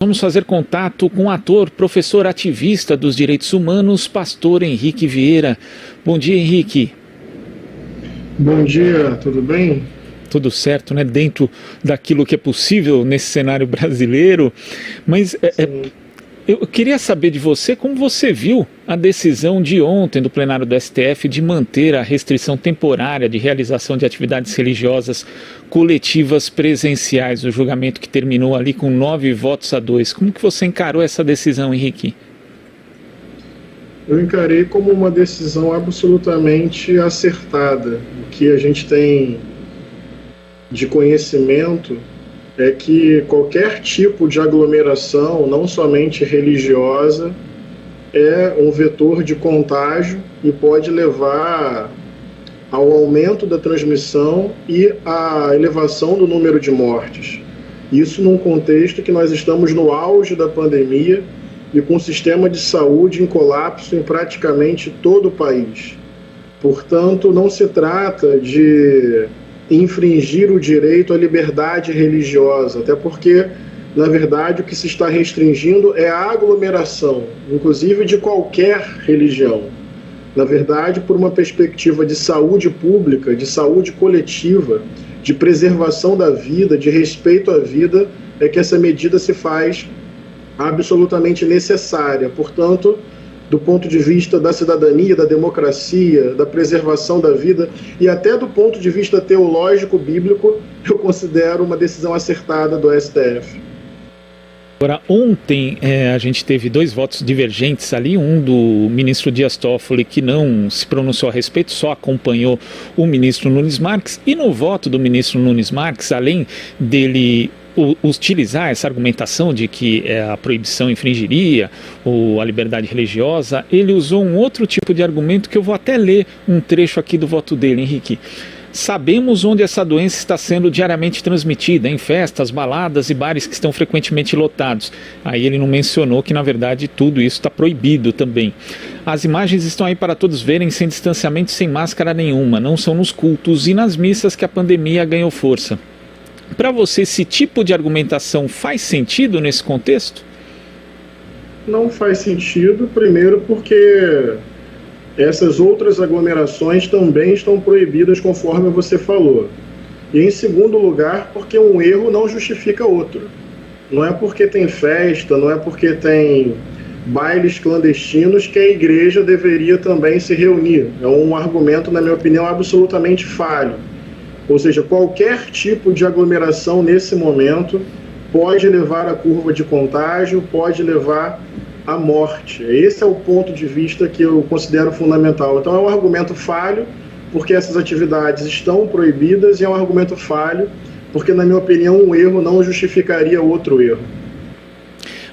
Vamos fazer contato com o ator, professor ativista dos direitos humanos, pastor Henrique Vieira. Bom dia, Henrique. Bom dia, tudo bem? Tudo certo, né? Dentro daquilo que é possível nesse cenário brasileiro. Mas eu queria saber de você como você viu a decisão de ontem do plenário do STF de manter a restrição temporária de realização de atividades religiosas coletivas presenciais, o julgamento que terminou ali com 9-2. Como que você encarou essa decisão, Henrique? Eu encarei como uma decisão absolutamente acertada. O que a gente tem de conhecimento é que qualquer tipo de aglomeração, não somente religiosa, é um vetor de contágio e pode levar ao aumento da transmissão e à elevação do número de mortes. Isso num contexto que nós estamos no auge da pandemia e com o sistema de saúde em colapso em praticamente todo o país. Portanto, não se trata de infringir o direito à liberdade religiosa, até porque, na verdade, o que se está restringindo é a aglomeração, inclusive de qualquer religião. Na verdade, por uma perspectiva de saúde pública, de saúde coletiva, de preservação da vida, de respeito à vida, é que essa medida se faz absolutamente necessária. Portanto, do ponto de vista da cidadania, da democracia, da preservação da vida e até do ponto de vista teológico bíblico, eu considero uma decisão acertada do STF. Agora, ontem a gente teve 2 votos divergentes ali, um do ministro Dias Toffoli, que não se pronunciou a respeito, só acompanhou o ministro Nunes Marques, e no voto do ministro Nunes Marques, além dele utilizar essa argumentação de que a proibição infringiria a liberdade religiosa, ele usou um outro tipo de argumento que eu vou até ler um trecho aqui do voto dele, Henrique. Sabemos onde essa doença está sendo diariamente transmitida, em festas, baladas e bares que estão frequentemente lotados. Aí ele não mencionou que, na verdade, tudo isso está proibido também. As imagens estão aí para todos verem, sem distanciamento, sem máscara nenhuma. Não são nos cultos e nas missas que a pandemia ganhou força. Para você, esse tipo de argumentação faz sentido nesse contexto? Não faz sentido, primeiro porque essas outras aglomerações também estão proibidas, conforme você falou. E em segundo lugar, porque um erro não justifica outro. Não é porque tem festa, não é porque tem bailes clandestinos que a igreja deveria também se reunir. É um argumento, na minha opinião, absolutamente falho. Ou seja, qualquer tipo de aglomeração nesse momento pode levar à curva de contágio, pode levar à morte. Esse é o ponto de vista que eu considero fundamental. Então é um argumento falho, porque essas atividades estão proibidas, e é um argumento falho, porque, na minha opinião, um erro não justificaria outro erro.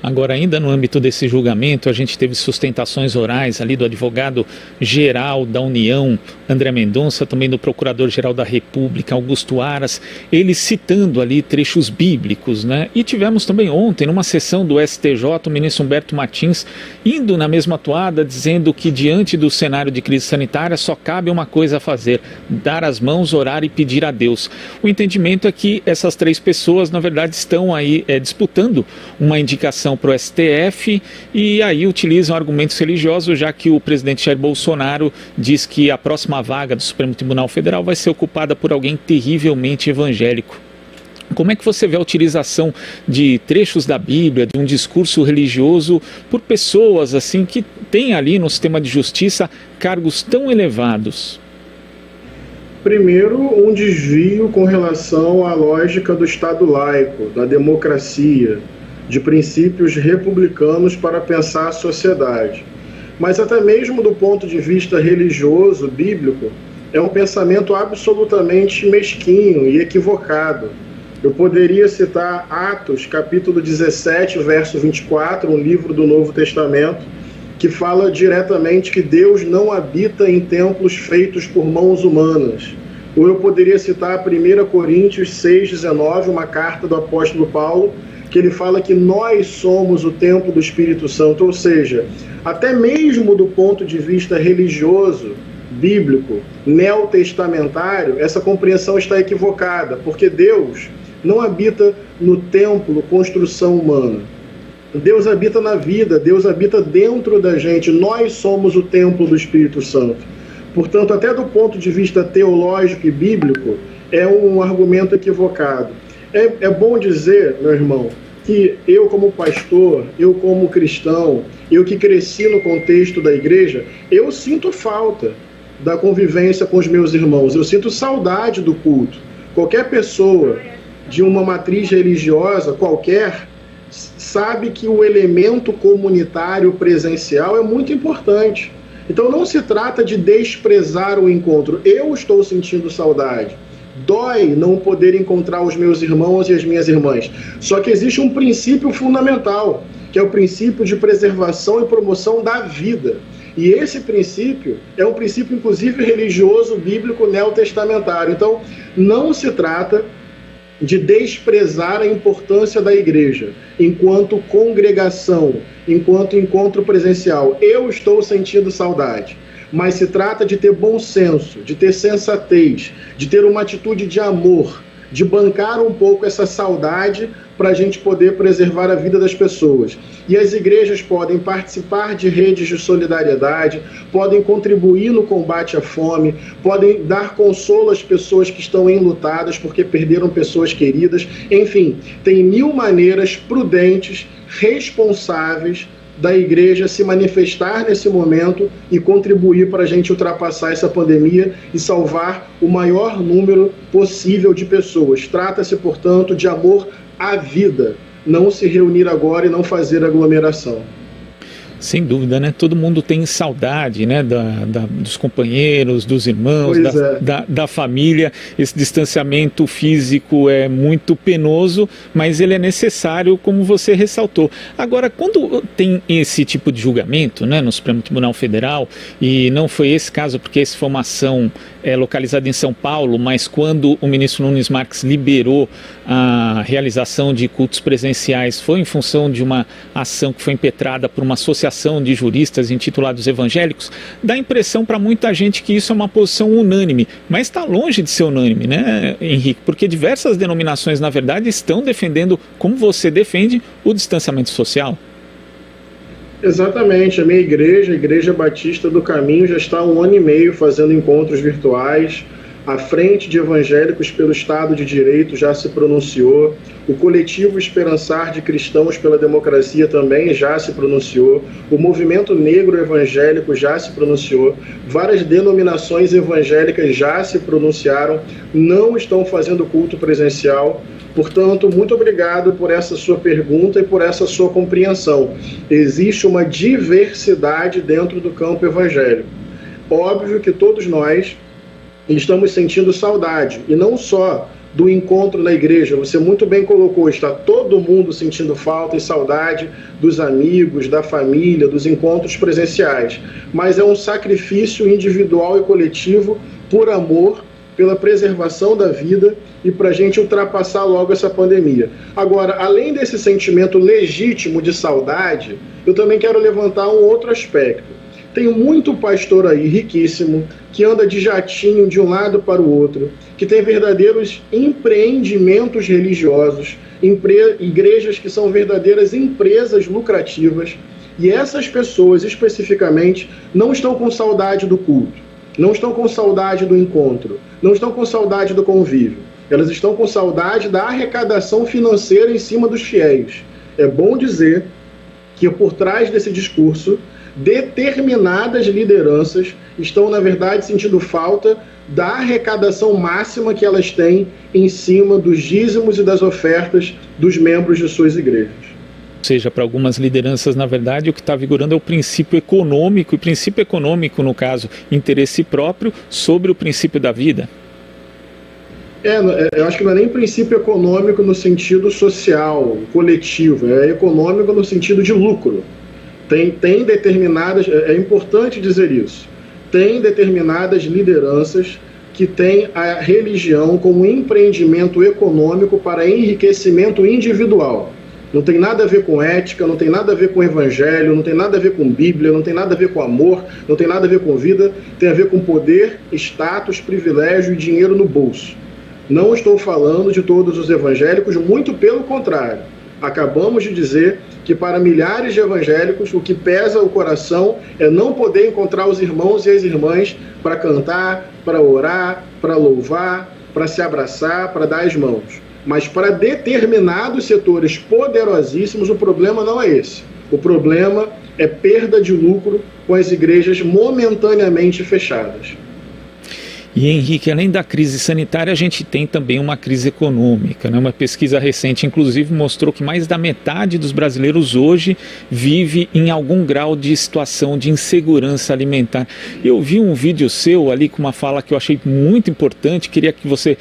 Agora, ainda no âmbito desse julgamento, a gente teve sustentações orais ali do advogado-geral da União, André Mendonça, também do Procurador-Geral da República, Augusto Aras, eles citando ali trechos bíblicos, né? E tivemos também ontem, numa sessão do STJ, o ministro Humberto Martins indo na mesma toada, dizendo que diante do cenário de crise sanitária só cabe uma coisa a fazer: dar as mãos, orar e pedir a Deus. O entendimento é que essas 3 pessoas, na verdade, estão aí disputando uma indicação para o STF e aí utilizam argumentos religiosos, já que o presidente Jair Bolsonaro diz que a próxima vaga do Supremo Tribunal Federal vai ser ocupada por alguém terrivelmente evangélico. Como é que você vê a utilização de trechos da Bíblia, de um discurso religioso, por pessoas assim que têm ali no sistema de justiça cargos tão elevados? Primeiro, um desvio com relação à lógica do Estado laico, da democracia, de princípios republicanos para pensar a sociedade. Mas até mesmo do ponto de vista religioso, bíblico, é um pensamento absolutamente mesquinho e equivocado. Eu poderia citar Atos, capítulo 17, verso 24, um livro do Novo Testamento, que fala diretamente que Deus não habita em templos feitos por mãos humanas. Ou eu poderia citar 1 Coríntios 6,19, uma carta do apóstolo Paulo, que ele fala que nós somos o templo do Espírito Santo. Ou seja, até mesmo do ponto de vista religioso, bíblico, neotestamentário, essa compreensão está equivocada, porque Deus não habita no templo, construção humana. Deus habita na vida, Deus habita dentro da gente, nós somos o templo do Espírito Santo. Portanto, até do ponto de vista teológico e bíblico, é um argumento equivocado. É bom dizer, meu irmão, que eu como pastor, eu como cristão, eu que cresci no contexto da igreja, eu sinto falta da convivência com os meus irmãos, eu sinto saudade do culto. Qualquer pessoa de uma matriz religiosa, qualquer, sabe que o elemento comunitário presencial é muito importante. Então não se trata de desprezar o encontro. Eu estou sentindo saudade. Dói não poder encontrar os meus irmãos e as minhas irmãs. Só que existe um princípio fundamental, que é o princípio de preservação e promoção da vida. E esse princípio é um princípio, inclusive, religioso, bíblico, neotestamentário. Então, não se trata de desprezar a importância da igreja enquanto congregação, enquanto encontro presencial. Eu estou sentindo saudade, mas se trata de ter bom senso, de ter sensatez, de ter uma atitude de amor, de bancar um pouco essa saudade para a gente poder preservar a vida das pessoas. E as igrejas podem participar de redes de solidariedade, podem contribuir no combate à fome, podem dar consolo às pessoas que estão enlutadas porque perderam pessoas queridas. Enfim, tem 1000 maneiras prudentes, responsáveis da igreja se manifestar nesse momento e contribuir para a gente ultrapassar essa pandemia e salvar o maior número possível de pessoas. Trata-se, portanto, de amor à vida, não se reunir agora e não fazer aglomeração. Sem dúvida, né? Todo mundo tem saudade, né? Dos companheiros, dos irmãos, da família. Esse distanciamento físico é muito penoso, mas ele é necessário, como você ressaltou. Agora, quando tem esse tipo de julgamento, né, no Supremo Tribunal Federal, e não foi esse caso, porque essa foi uma ação localizada em São Paulo, mas quando o ministro Nunes Marques liberou a realização de cultos presenciais, foi em função de uma ação que foi impetrada por uma associação de juristas intitulados evangélicos, dá impressão para muita gente que isso é uma posição unânime, mas está longe de ser unânime, né, Henrique? Porque diversas denominações, na verdade, estão defendendo, como você defende, o distanciamento social. Exatamente, a minha igreja, a Igreja Batista do Caminho, já está há 1 ano e meio fazendo encontros virtuais. A Frente de Evangélicos pelo Estado de Direito já se pronunciou, o Coletivo Esperançar de Cristãos pela Democracia também já se pronunciou, o Movimento Negro Evangélico já se pronunciou, várias denominações evangélicas já se pronunciaram, não estão fazendo culto presencial. Portanto, muito obrigado por essa sua pergunta e por essa sua compreensão. Existe uma diversidade dentro do campo evangélico. Óbvio que todos nós estamos sentindo saudade, e não só do encontro na igreja, você muito bem colocou, está todo mundo sentindo falta e saudade dos amigos, da família, dos encontros presenciais, mas é um sacrifício individual e coletivo por amor, pela preservação da vida e para a gente ultrapassar logo essa pandemia. Agora, além desse sentimento legítimo de saudade, eu também quero levantar um outro aspecto. Tem muito pastor aí riquíssimo, que anda de jatinho de um lado para o outro, que tem verdadeiros empreendimentos religiosos, igrejas que são verdadeiras empresas lucrativas, e essas pessoas especificamente não estão com saudade do culto, não estão com saudade do encontro, não estão com saudade do convívio, elas estão com saudade da arrecadação financeira em cima dos fiéis. É bom dizer que por trás desse discurso, determinadas lideranças estão, na verdade, sentindo falta da arrecadação máxima que elas têm em cima dos dízimos e das ofertas dos membros de suas igrejas. Ou seja, para algumas lideranças, na verdade, o que está vigorando é o princípio econômico, e princípio econômico, no caso, interesse próprio sobre o princípio da vida. Eu acho que não é nem princípio econômico no sentido social, coletivo, é econômico no sentido de lucro. Tem determinadas, é importante dizer isso, tem determinadas lideranças que têm a religião como empreendimento econômico para enriquecimento individual. Não tem nada a ver com ética, não tem nada a ver com evangelho, não tem nada a ver com Bíblia, não tem nada a ver com amor, não tem nada a ver com vida, tem a ver com poder, status, privilégio e dinheiro no bolso. Não estou falando de todos os evangélicos, muito pelo contrário. Acabamos de dizer que para milhares de evangélicos o que pesa o coração é não poder encontrar os irmãos e as irmãs para cantar, para orar, para louvar, para se abraçar, para dar as mãos. Mas para determinados setores poderosíssimos o problema não é esse. O problema é perda de lucro com as igrejas momentaneamente fechadas. E, Henrique, além da crise sanitária, a gente tem também uma crise econômica, né? Uma pesquisa recente, inclusive, mostrou que mais da metade dos brasileiros hoje vive em algum grau de situação de insegurança alimentar. Eu vi um vídeo seu ali com uma fala que eu achei muito importante, queria que você,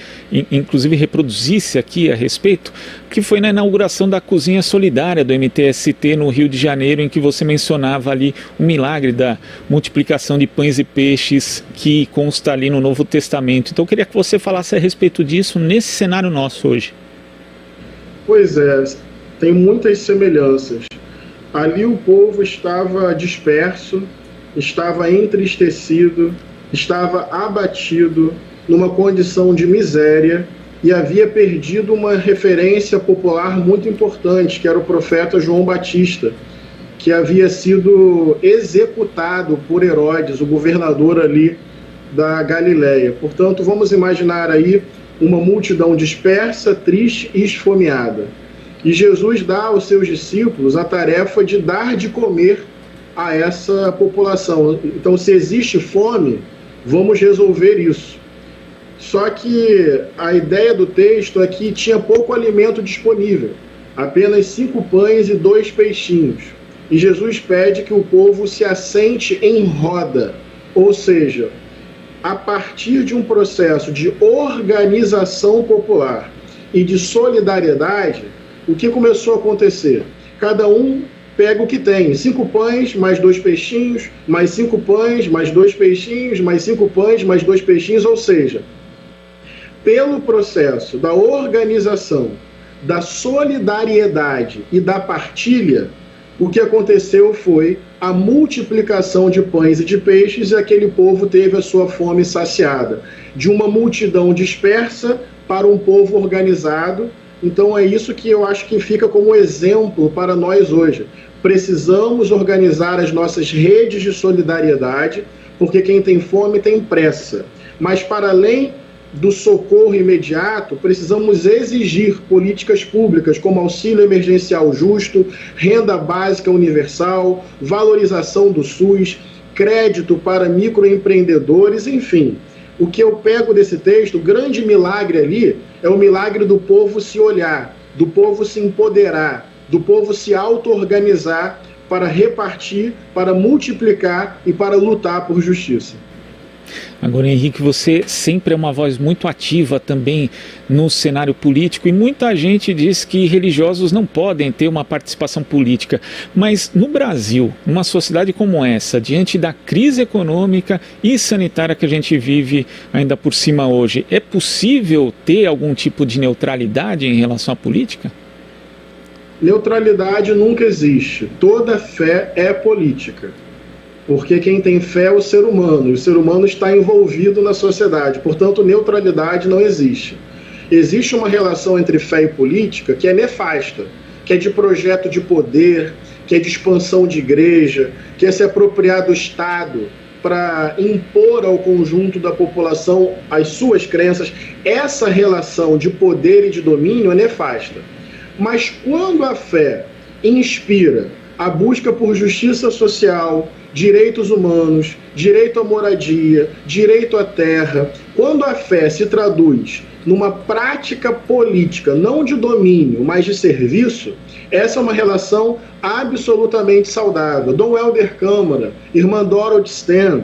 inclusive, reproduzisse aqui a respeito, que foi na inauguração da Cozinha Solidária do MTST no Rio de Janeiro, em que você mencionava ali o milagre da multiplicação de pães e peixes que consta ali no Novo Testamento. Então eu queria que você falasse a respeito disso nesse cenário nosso hoje. Pois é, tem muitas semelhanças. Ali o povo estava disperso, estava entristecido, estava abatido, numa condição de miséria, e havia perdido uma referência popular muito importante, que era o profeta João Batista, que havia sido executado por Herodes, o governador ali da Galileia. Portanto, vamos imaginar aí uma multidão dispersa, triste e esfomeada. E Jesus dá aos seus discípulos a tarefa de dar de comer a essa população. Então, se existe fome, vamos resolver isso. Só que a ideia do texto é que tinha pouco alimento disponível, apenas 5 pães e 2 peixinhos. E Jesus pede que o povo se assente em roda, ou seja, a partir de um processo de organização popular e de solidariedade, o que começou a acontecer? Cada um pega o que tem, 5 pães, mais 2 peixinhos, mais 5 pães, mais 2 peixinhos, mais 5 pães, mais 2 peixinhos, ou seja, pelo processo da organização, da solidariedade e da partilha, o que aconteceu foi a multiplicação de pães e de peixes, e aquele povo teve a sua fome saciada. De uma multidão dispersa para um povo organizado. Então é isso que eu acho que fica como exemplo para nós hoje. Precisamos organizar as nossas redes de solidariedade, porque quem tem fome tem pressa. Mas para além do socorro imediato, precisamos exigir políticas públicas como auxílio emergencial justo, renda básica universal, valorização do SUS, crédito para microempreendedores, enfim. O que eu pego desse texto, o grande milagre ali, é o milagre do povo se olhar, do povo se empoderar, do povo se auto-organizar para repartir, para multiplicar e para lutar por justiça. Agora, Henrique, você sempre é uma voz muito ativa também no cenário político, e muita gente diz que religiosos não podem ter uma participação política. Mas no Brasil, numa sociedade como essa, diante da crise econômica e sanitária que a gente vive ainda por cima hoje, é possível ter algum tipo de neutralidade em relação à política? Neutralidade nunca existe. Toda fé é política. Porque quem tem fé é o ser humano, e o ser humano está envolvido na sociedade. Portanto, neutralidade não existe. Existe uma relação entre fé e política que é nefasta, que é de projeto de poder, que é de expansão de igreja, que é se apropriar do Estado para impor ao conjunto da população as suas crenças. Essa relação de poder e de domínio é nefasta. Mas quando a fé inspira a busca por justiça social, direitos humanos, direito à moradia, direito à terra, quando a fé se traduz numa prática política, não de domínio, mas de serviço, essa é uma relação absolutamente saudável. Dom Helder Câmara, irmã Dorothy Steen,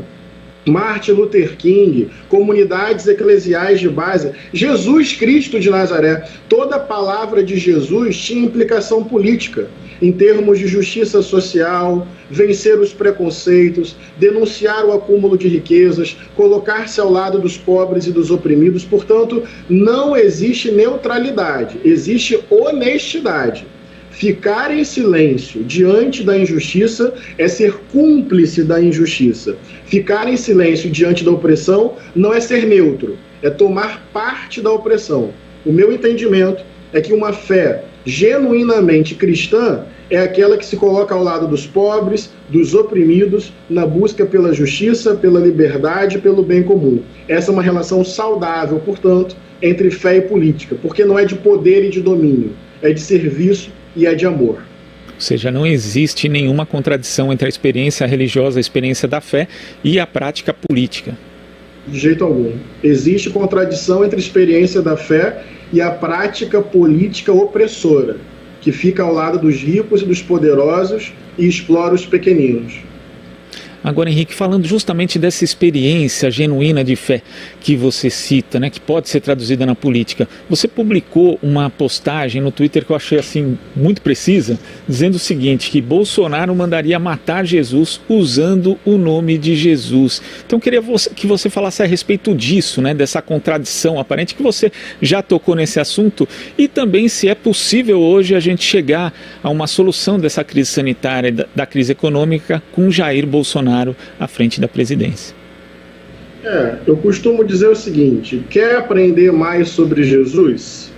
Martin Luther King, comunidades eclesiais de base, Jesus Cristo de Nazaré, toda a palavra de Jesus tinha implicação política, em termos de justiça social, vencer os preconceitos, denunciar o acúmulo de riquezas, colocar-se ao lado dos pobres e dos oprimidos. Portanto, não existe neutralidade, existe honestidade. Ficar em silêncio diante da injustiça é ser cúmplice da injustiça. Ficar em silêncio diante da opressão não é ser neutro, é tomar parte da opressão. O meu entendimento é que uma fé genuinamente cristã é aquela que se coloca ao lado dos pobres, dos oprimidos, na busca pela justiça, pela liberdade, pelo bem comum. Essa é uma relação saudável, portanto, entre fé e política, porque não é de poder e de domínio, é de serviço e é de amor. Ou seja, não existe nenhuma contradição entre a experiência religiosa, a experiência da fé e a prática política. De jeito algum. Existe contradição entre a experiência da fé e a prática política opressora, que fica ao lado dos ricos e dos poderosos e explora os pequeninos. Agora, Henrique, falando justamente dessa experiência genuína de fé que você cita, né, que pode ser traduzida na política, você publicou uma postagem no Twitter que eu achei assim muito precisa, dizendo o seguinte, que Bolsonaro mandaria matar Jesus usando o nome de Jesus. Então, eu queria que você falasse a respeito disso, né, dessa contradição aparente, que você já tocou nesse assunto, e também se é possível hoje a gente chegar a uma solução dessa crise sanitária, da crise econômica, com Jair Bolsonaro à frente da presidência. Eu costumo dizer o seguinte, quer aprender mais sobre Jesus?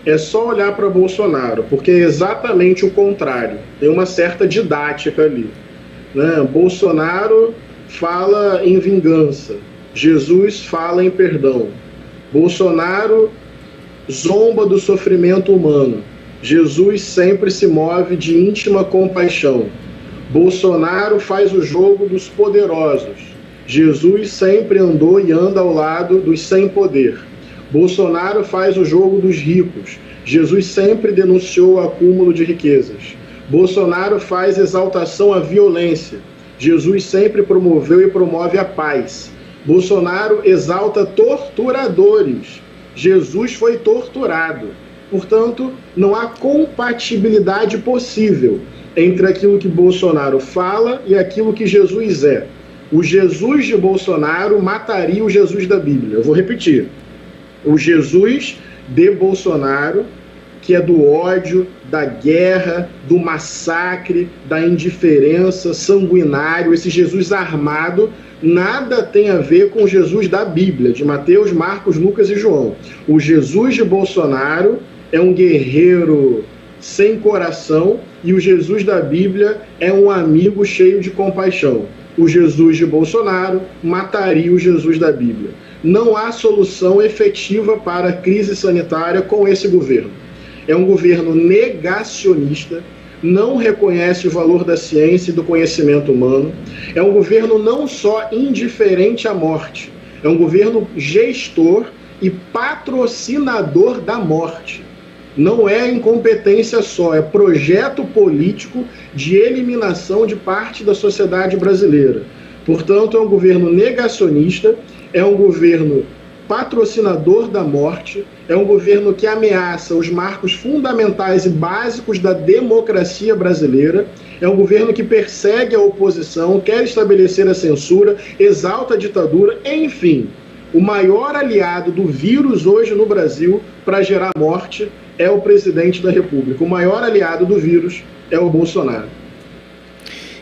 É só olhar para Bolsonaro, porque é exatamente o contrário. Tem uma certa didática ali, né? Bolsonaro fala em vingança, Jesus fala em perdão. Bolsonaro zomba do sofrimento humano, Jesus sempre se move de íntima compaixão. Bolsonaro faz o jogo dos poderosos. Jesus sempre andou e anda ao lado dos sem poder. Bolsonaro faz o jogo dos ricos. Jesus sempre denunciou o acúmulo de riquezas. Bolsonaro faz exaltação à violência. Jesus sempre promoveu e promove a paz. Bolsonaro exalta torturadores. Jesus foi torturado. Portanto, não há compatibilidade possível entre aquilo que Bolsonaro fala e aquilo que Jesus é. O Jesus de Bolsonaro mataria o Jesus da Bíblia. Eu vou repetir. O Jesus de Bolsonaro, que é do ódio, da guerra, do massacre, da indiferença, sanguinário, esse Jesus armado, nada tem a ver com o Jesus da Bíblia, de Mateus, Marcos, Lucas e João. O Jesus de Bolsonaro é um guerreiro sem coração, e o Jesus da Bíblia é um amigo cheio de compaixão. O Jesus de Bolsonaro mataria o Jesus da Bíblia. Não há solução efetiva para a crise sanitária com esse governo. É um governo negacionista, não reconhece o valor da ciência e do conhecimento humano. É um governo não só indiferente à morte, é um governo gestor e patrocinador da morte. Não é incompetência só, é projeto político de eliminação de parte da sociedade brasileira. Portanto, é um governo negacionista, é um governo patrocinador da morte, é um governo que ameaça os marcos fundamentais e básicos da democracia brasileira, é um governo que persegue a oposição, quer estabelecer a censura, exalta a ditadura, enfim. O maior aliado do vírus hoje no Brasil para gerar morte é o presidente da República. O maior aliado do vírus é o Bolsonaro.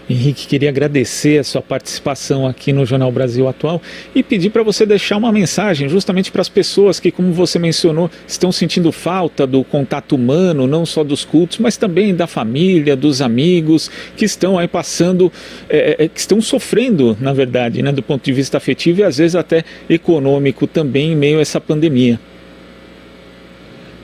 Henrique, queria agradecer a sua participação aqui no Jornal Brasil Atual e pedir para você deixar uma mensagem justamente para as pessoas que, como você mencionou, estão sentindo falta do contato humano, não só dos cultos, mas também da família, dos amigos, que estão aí passando, que estão sofrendo, na verdade, né, do ponto de vista afetivo e às vezes até econômico também em meio a essa pandemia.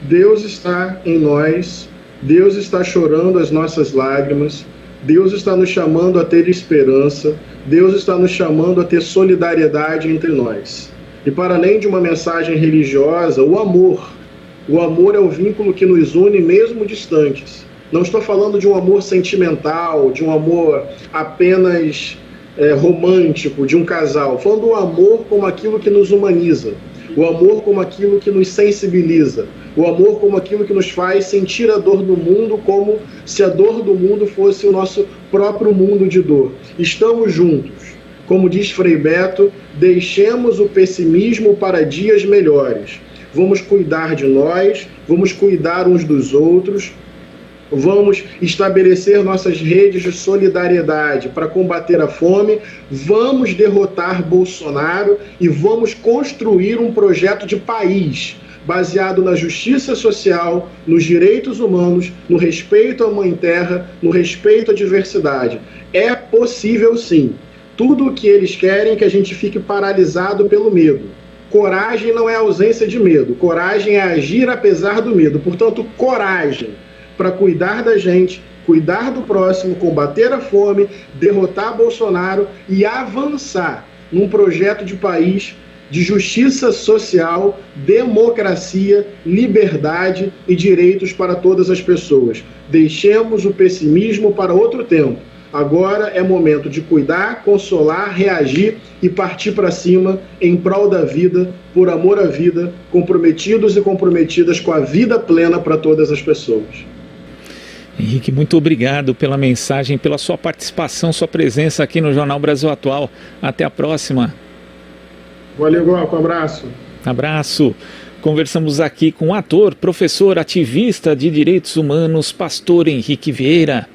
Deus está em nós, Deus está chorando as nossas lágrimas, Deus está nos chamando a ter esperança, Deus está nos chamando a ter solidariedade entre nós. E para além de uma mensagem religiosa, o amor. O amor é o vínculo que nos une mesmo distantes. Não estou falando de um amor sentimental, de um amor apenas romântico, de um casal. Falando do amor como aquilo que nos humaniza. O amor como aquilo que nos sensibiliza. O amor como aquilo que nos faz sentir a dor do mundo, como se a dor do mundo fosse o nosso próprio mundo de dor. Estamos juntos. Como diz Frei Beto, deixemos o pessimismo para dias melhores. Vamos cuidar de nós, vamos cuidar uns dos outros, vamos estabelecer nossas redes de solidariedade para combater a fome, vamos derrotar Bolsonaro e vamos construir um projeto de país. baseado na justiça social, nos direitos humanos, no respeito à Mãe Terra, no respeito à diversidade. É possível sim. Tudo o que eles querem é que a gente fique paralisado pelo medo. Coragem não é ausência de medo, coragem é agir apesar do medo. Portanto, coragem para cuidar da gente, cuidar do próximo, combater a fome, derrotar Bolsonaro e avançar num projeto de país de justiça social, democracia, liberdade e direitos para todas as pessoas. Deixemos o pessimismo para outro tempo. Agora é momento de cuidar, consolar, reagir e partir para cima em prol da vida, por amor à vida, comprometidos e comprometidas com a vida plena para todas as pessoas. Henrique, muito obrigado pela mensagem, pela sua participação, sua presença aqui no Jornal Brasil Atual. Até a próxima. Valeu, Glauco. Um abraço. Abraço. Conversamos aqui com o ator, professor, ativista de direitos humanos, pastor Henrique Vieira.